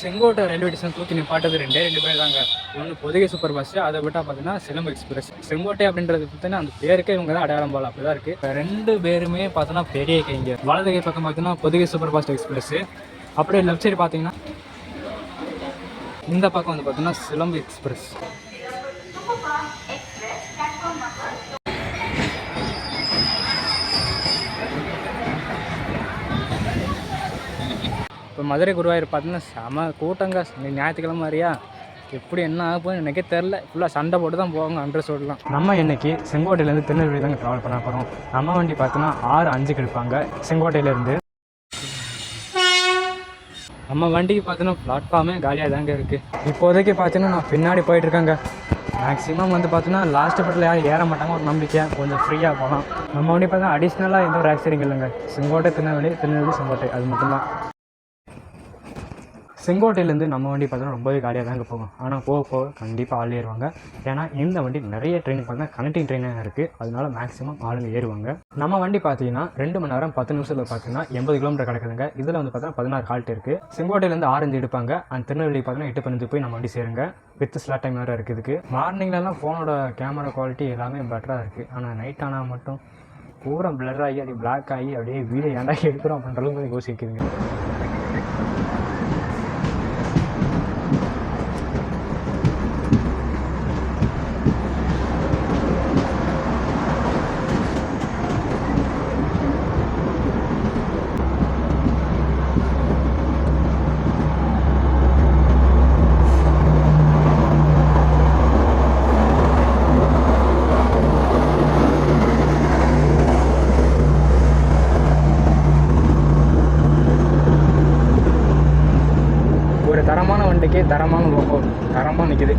Sengottai railway station தூக்கி நிப்பாட்டது ரெண்டு பேர் தாங்க. ஒன்று பொதிகை சூப்பர் பஸ், அதை விட்டால் பார்த்தீங்கன்னா சிலம்பு எக்ஸ்பிரஸ். செங்கோட்டை அப்படின்றது பார்த்தீங்கன்னா அந்த பேருக்கே இவங்க தான் அடையாளம் போல அப்படி தான் இருக்குது. ரெண்டு பேருமே பார்த்தோன்னா பெரிய கைங்க. வலது கை பக்கம் பார்த்தீங்கன்னா பொதிகை சூப்பர் ஃபாஸ்ட் எக்ஸ்பிரஸ், அப்படியே லெஃப்ட் சைடு பார்த்தீங்கன்னா இந்த பக்கம் வந்து பார்த்தீங்கன்னா சிலம்பு எக்ஸ்பிரஸ். இப்போ மதுரை குருவாயூர் பார்த்தீங்கன்னா செம கூட்டங்க. ஞாயிற்றுக்கிழமை மாதிரியா எப்படி என்ன ஆக போகுதுன்னு எனக்கே தெரில. ஃபுல்லாக சண்டை போட்டு தான் போவாங்க அண்ட்ரஸ் ரோடெலாம். நம்ம இன்றைக்கி செங்கோட்டையிலேருந்து திருநெல்வேலி தாங்க ட்ராவல் பண்ண போகிறோம். நம்ம வண்டி பார்த்தோன்னா 6:05 எடுப்பாங்க செங்கோட்டையிலேருந்து. நம்ம வண்டிக்கு பார்த்தீங்கன்னா பிளாட்ஃபார்மே காலியாக தாங்க இருக்குது. இப்போதைக்கு பார்த்தீங்கன்னா நான் பின்னாடி போயிட்டுருக்கேங்க. மேக்ஸிமம் வந்து பார்த்தீங்கன்னா லாஸ்ட் பட்டில் யாரும் ஏற மாட்டாங்க ஒரு நம்பிக்கை, கொஞ்சம் ஃப்ரீயாக போகலாம். நம்ம வண்டி பார்த்தீங்கன்னா அடிஷ்னலாக எந்த ஒரு ஆக்சிடென்ட் இல்லைங்க. செங்கோட்டை திருநெல்வேலி, திருநெல்வேலி செங்கோட்டை, அது மட்டும்தான். செங்கோட்டையிலேருந்து நம்ம வண்டி பார்த்தோன்னா ரொம்பவே காலியாக தாங்க போகும். ஆனால் போக போக கண்டிப்பாக ஆள் ஏறுவாங்க. ஏன்னா இந்த வண்டி நிறைய ட்ரெயின் பார்த்தீங்கன்னா கனெக்டிங் ட்ரெயினாக இருக்குது. அதனால மேக்ஸிமம் ஆளுங்க ஏறுவாங்க. நம்ம வண்டி பார்த்தீங்கன்னா 2 மணி நேரம் 10 நிமிஷத்தில் பார்த்தீங்கன்னா 80 கிலோமீட்டர் கிடக்குதுங்க. இதில் வந்து பார்த்தீங்கன்னா 16 ஹால்ட் இருக்குது. செங்கோட்டையிலேருந்து 6:05 எடுப்பாங்க. அந்த திருநெல்வேலி பார்த்தீங்கன்னா 8:15 போய் நம்ம வண்டி சேருங்க. வித் ஸ்லாட் டைம் வேறு இருக்குது. இதுக்கு மார்னிங்லலாம் ஃபோனோட கேமரா குவாலிட்டி எல்லாமே பெட்டராக இருக்குது. ஆனால் நைட் ஆனால் மட்டும் பூரா பிளர் ஆகி அப்படி பிளாக் ஆகி அப்படியே வீடியோ ஏன்டா எடுக்கிறோம் அப்படின்ற அளவுக்கு யோசிக்குதுங்க. தரமான வண்டிக்கு தரமான லோகோ தரமாக நிற்கிது.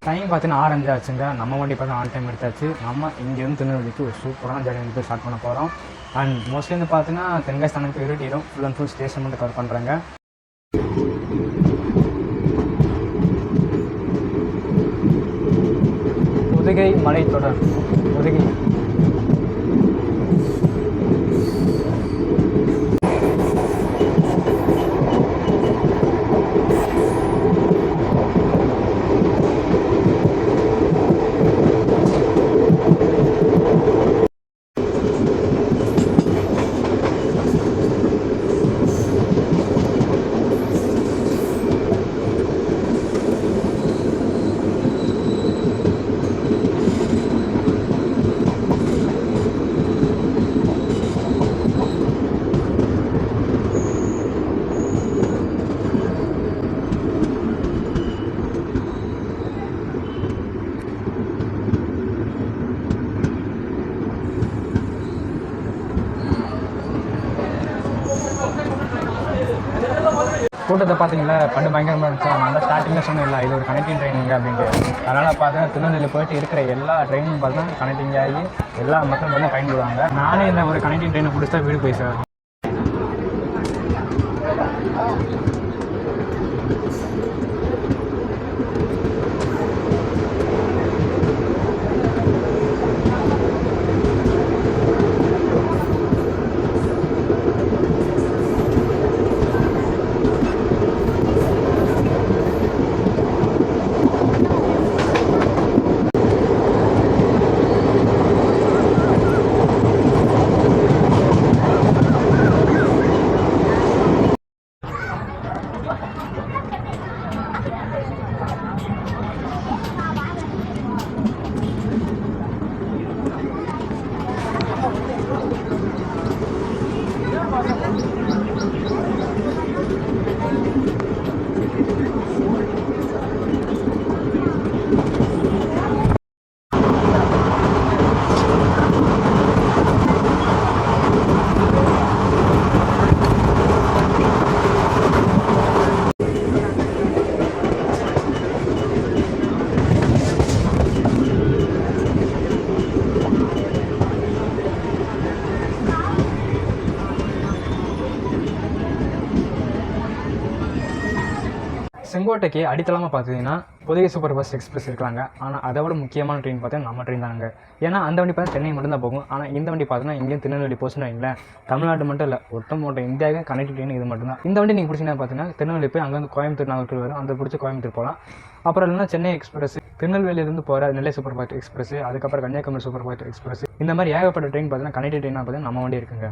டைம் பார்த்தீங்கன்னா 6:05 ஆச்சுங்க. நம்ம வண்டி பார்த்தா ஆன் டைம் எடுத்தாச்சு. நம்ம இங்கேருந்து திருநெல்வேலிக்கு ஒரு சூப்பரான ஜர்னி வந்து ஸ்டார்ட் பண்ண போகிறோம். அண்ட் மோஸ்ட்லி வந்து பார்த்தீங்கன்னா தென்காசி தானே இருட்டிடும். ஃபுல் அண்ட் ஃபுல் ஸ்டேஷன் மட்டும் கவர் பண்ணுறாங்க. பொதிகை மலைத்தொடர், பொதிகை கூட்டத்தை பார்த்தீங்களா, பண்டு பயங்கரமாக இருந்துச்சு. நான் தான் ஸ்டார்டிங்கில் சொன்னேன் இல்லை இது ஒரு கனெக்டிங் ட்ரெயினிங் அப்படின்ட்டு. அதனால் பார்த்தீங்கன்னா திருநெல்வேலி போயிட்டு இருக்கிற எல்லா ட்ரெயினும் பார்த்தீங்கன்னா கனெக்டிங் ஆகி எல்லா மக்களும் வந்து பயன்படுவாங்க. நானே இந்த ஒரு கனெக்டிங் ட்ரெயினை பிடிச்சா வீடு போய் சார். செங்கோட்டைக்கு அடித்தளமாக பார்த்தீங்கன்னா பொதிகை சூப்பர் ஃபாஸ்ட் எக்ஸ்பிரஸ் இருக்கலாங்க. ஆனால் அதை விட முக்கியமான ட்ரெயின் பார்த்தீங்கன்னா நம்ம ட்ரெயின் தாங்க. ஏன்னா அந்த வண்டி பார்த்தா சென்னை மட்டும் தான் போகும். ஆனால் இந்த வண்டி பார்த்தீங்கன்னா இங்கேயும் திருநெல்வேலி போச்சுன்னு வைங்களேன், தமிழ்நாடு மட்டும் இல்லை, ஒட்டுமொத்த இந்தியாவுக்கு கனெக்ட் ட்ரெயின் இது மட்டும் தான். இந்த வண்டி நீங்கள் பிடிச்சிங்கன்னா பார்த்தீங்கன்னா திருநெல்வேலி போய் அங்கேருந்து கோயம்புத்தூர் நாகூர் வரும், அந்த பிடிச்சி கோயம்புத்தூர் போகலாம். அப்புறம் இல்லைன்னா சென்னை எக்ஸ்பிரஸ், திருநெல்வேலியிலேருந்து போகிற நெல்லை சூப்பர் ஃபாஸ்ட் எக்ஸ்பிரஸ், அதுக்கப்புறம் கன்னியாகுமரி சூப்பர் ஃபாஸ்ட் எக்ஸ்பிரஸ், இந்த மாதிரி ஏகப்பட்ட ட்ரெயின் பார்த்தீங்கன்னா கனெக்ட் ட்ரெயினாக பார்த்தீங்கன்னா நம்ம வண்டி இருக்குங்க.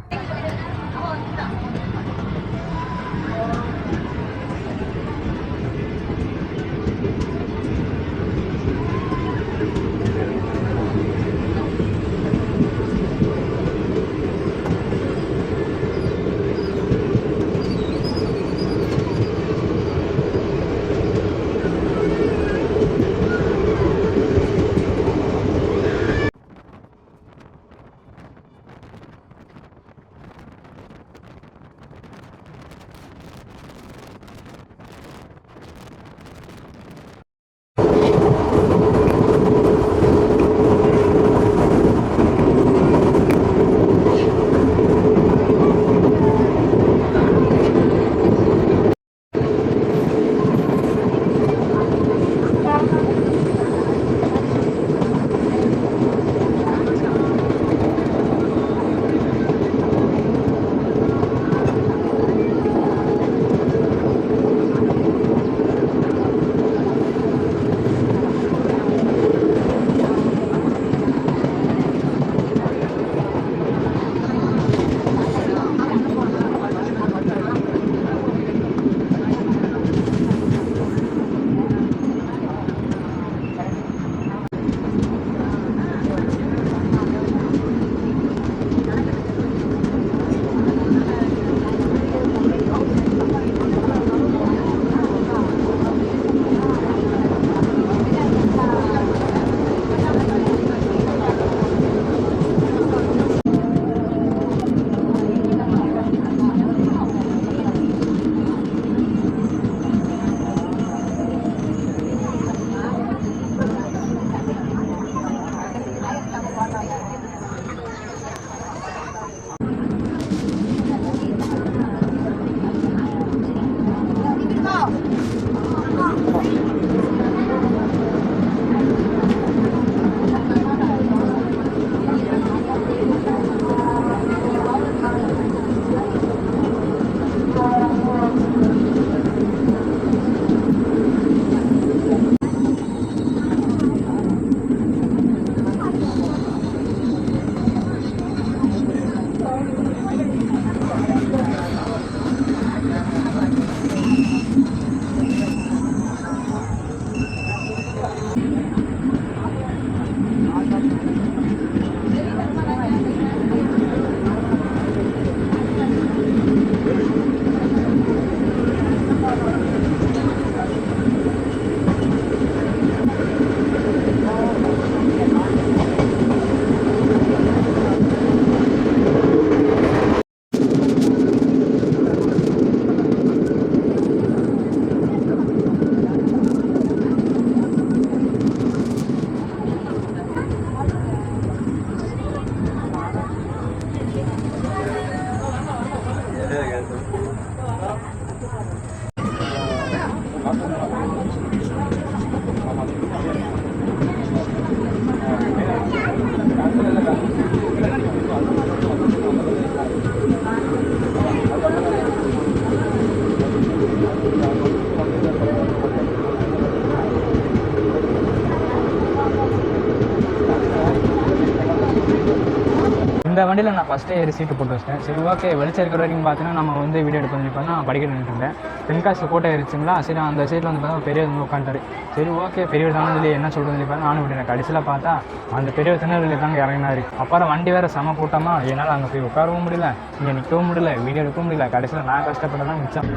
இந்த வண்டியில் நான் ஃபஸ்ட்டே ஏறி சீட்டு போட்டு வச்சிட்டேன். சரி ஓகே, வெளிச்சம் இருக்கிற வரைக்கும் பார்த்தீங்கன்னா நம்ம வந்து வீடியோ எடுக்க பண்ணி நான் படிக்க நின்றுருந்தேன். தென்காசி கோட்டை ஏறிச்சுங்களா, சரி அந்த சைட்டில் வந்து பார்த்தா பெரியவர் வந்து உட்காந்துட்டாரு. சரி ஓகே, பெரியவர் தானே சொல்லி என்ன சொல்கிறது சொல்லி பார்த்தா நானும் விடுறேன். கடைசியில் பார்த்தா அந்த பெரியவர் திருநெல்வேலி தாங்க இறங்கினாரு. அப்புறம் வண்டி வேறு செம கூட்டமாக, என்னால் அங்கே போய் உட்காரவும் முடியல, இங்கே நிற்கவும் முடியல, வீடியோ எடுக்கவும் முடியல. கடைசியில் நான் கஷ்டப்பட்டு தான் மிச்சம்.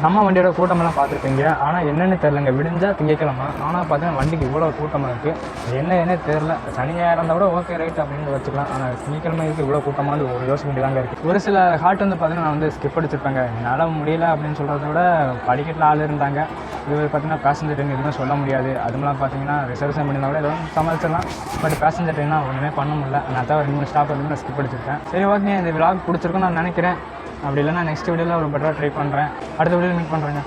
நம்ம வண்டியோட கூட்டமெல்லாம் பார்த்துருப்பீங்க. ஆனால் என்னென்னு தெரிலங்க, விடிஞ்சால் திங்கக்கிழமை ஆனால் பார்த்தீங்கன்னா வண்டிக்கு இவ்வளோ கூட்டமாக இருக்குது. என்னன்னே தெரில. சனியாக இருந்தால் கூட ஓகே ரைட் அப்படின்னு வச்சுக்கலாம். ஆனால் திங்கக்கிழமைக்கு இவ்வளோ கூட்டமாக ஒரு யோசிக்க வேண்டியதாங்க இருக்குது. ஒரு சில ஹாட் வந்து பார்த்தீங்கன்னா நான் வந்து ஸ்கிப் அடிச்சிருப்பாங்க. என்னால் முடியல அப்படின்னு சொல்கிறத விட படிக்கட்டில் ஆள் இருந்தாங்க. இது பார்த்தீங்கன்னா பேசஞ்சர் ட்ரெயின் எதுவும் சொல்ல முடியாது. அதுமெல்லாம் பார்த்தீங்கன்னா ரிசர்வேஷன் பண்ணியிருந்தா கூட எதுவும் சமாளிச்சிடலாம். பட் பேசஞ்சர் ட்ரெயினாக ஒன்றுமே பண்ண முடியல. நான் தான் 2-3 ஸ்டாப் வந்து நான் ஸ்கிப் அடிச்சிருக்கேன். சரி ஓகே, இந்த விலாக் பிடிச்சிருக்குன்னு நான் நினைக்கிறேன். அப்படி இல்லைனா நெக்ஸ்ட் வீடியோவில் ஒரு பெட்டராக ட்ரை பண்ணுறேன். அடுத்த வீடியோவில் மீட் பண்ணுறேங்க.